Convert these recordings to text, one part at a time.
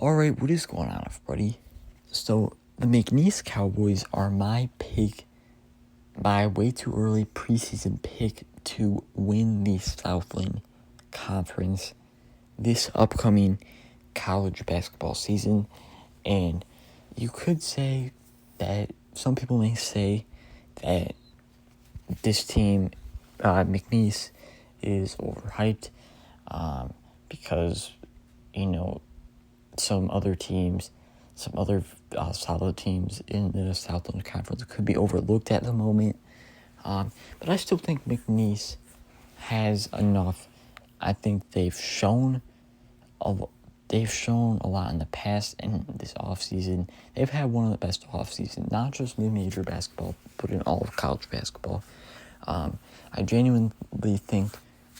Alright, what is going on, everybody? So, the McNeese Cowboys are my pick, my way too early preseason pick to win the Southland Conference this upcoming college basketball season. And you could say that, some people may say that this team, McNeese, is overhyped because, some other solid teams in the Southland Conference could be overlooked at the moment. But I still think McNeese has enough. I think they've shown a lot in the past and this offseason. They've had one of the best offseasons, not just mid-major basketball, but in all of college basketball. I genuinely think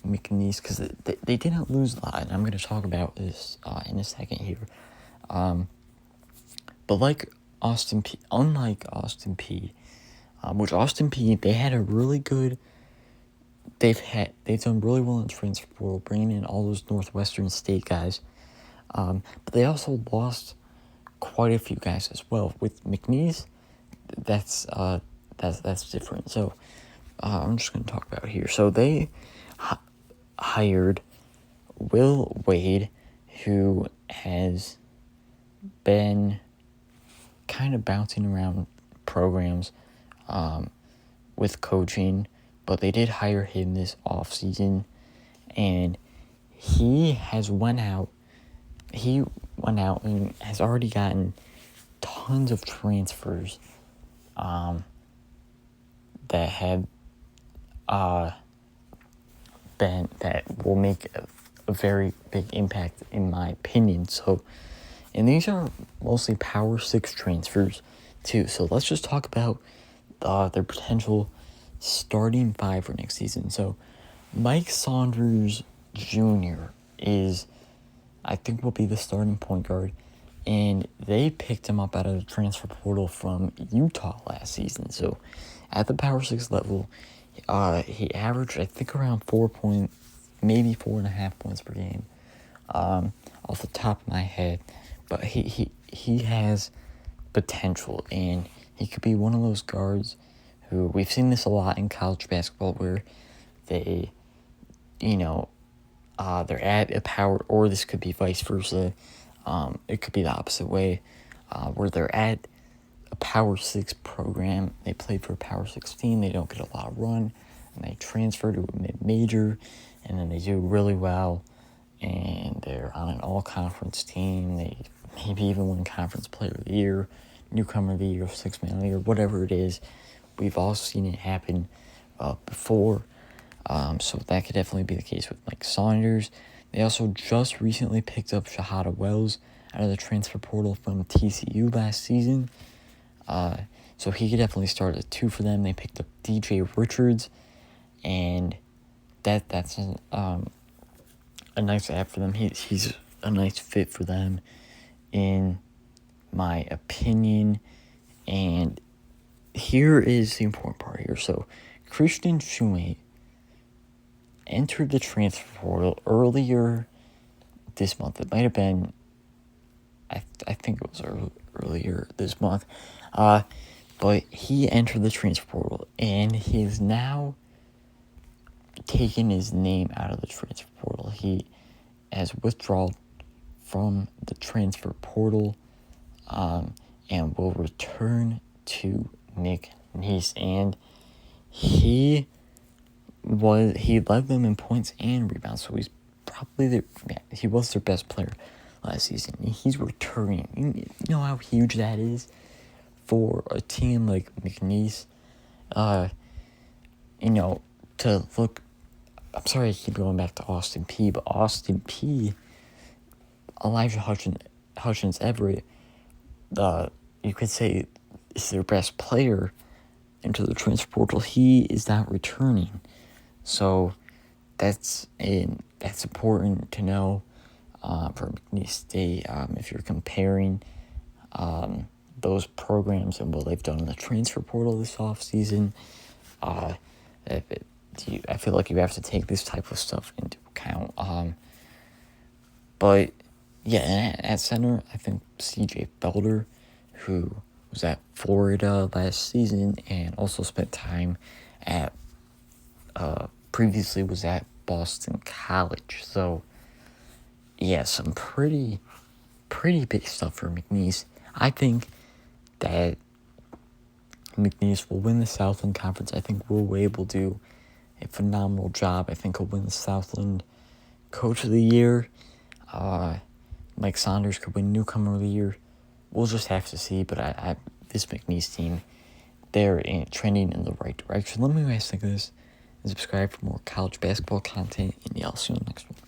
McNeese, because they didn't lose a lot, and I'm going to talk about this in a second here. But unlike Austin P, which Austin P, they had a really good. They've done really well in transfer portal, bringing in all those Northwestern State guys. But they also lost quite a few guys as well. With McNeese, that's different. So I'm just going to talk about it here. So they hired Will Wade, who has been kind of bouncing around programs with coaching, but they did hire him this offseason, and he went out and has already gotten tons of transfers that will make a very big impact in my opinion. So, and these are mostly Power 6 transfers too. So let's just talk about their potential starting five for next season. So Mike Saunders Jr. I think will be the starting point guard, and they picked him up out of the transfer portal from Utah last season. So at the Power 6 level, he averaged, I think, around maybe 4.5 points per game, off the top of my head. But he has potential, and he could be one of those guards who, we've seen this a lot in college basketball, where they're at a power, or this could be vice versa. It could be the opposite way, where they're at a Power 6 program. They play for a Power 6 team. They don't get a lot of run, and they transfer to a mid-major, and then they do really well, and they're on an all-conference team. They maybe even win Conference Player of the Year, Newcomer of the Year, Sixth Man of the Year, whatever it is. We've all seen it happen before. So that could definitely be the case with Mike Saunders. They also just recently picked up Shahada Wells out of the transfer portal from TCU last season. So he could definitely start at 2 for them. They picked up DJ Richards, and that's a nice add for them. He's a nice fit for them, in my opinion. And here is the important part here. So Christian Shumate entered the transfer portal earlier this month. It might have been, I think it was earlier this month. But he entered the transfer portal, and he is now taken his name out of the transfer portal. He has withdrawn from the transfer portal, and will return to McNeese. And he led them in points and rebounds, so he's probably he was their best player last season. He's returning. You know how huge that is for a team like McNeese. To look. I'm sorry I keep going back to Austin P, but Austin P, Elijah Hutchins Everett, you could say is their best player into the transfer portal. He is not returning. So that's important to know for McNeese State. If you're comparing those programs and what they've done in the transfer portal this offseason, I feel like you have to take this type of stuff into account. But Yeah, and at center, I think C.J. Felder, who was at Florida last season and also spent time at, previously was at Boston College. So, yeah, some pretty big stuff for McNeese. I think that McNeese will win the Southland Conference. I think Will Wade will do a phenomenal job. I think he'll win the Southland Coach of the Year. Mike Saunders could win Newcomer of the Year. We'll just have to see, but this McNeese team, they're trending in the right direction. Let me know what you guys think of this, and subscribe for more college basketball content, and yeah, I'll see you in the next one.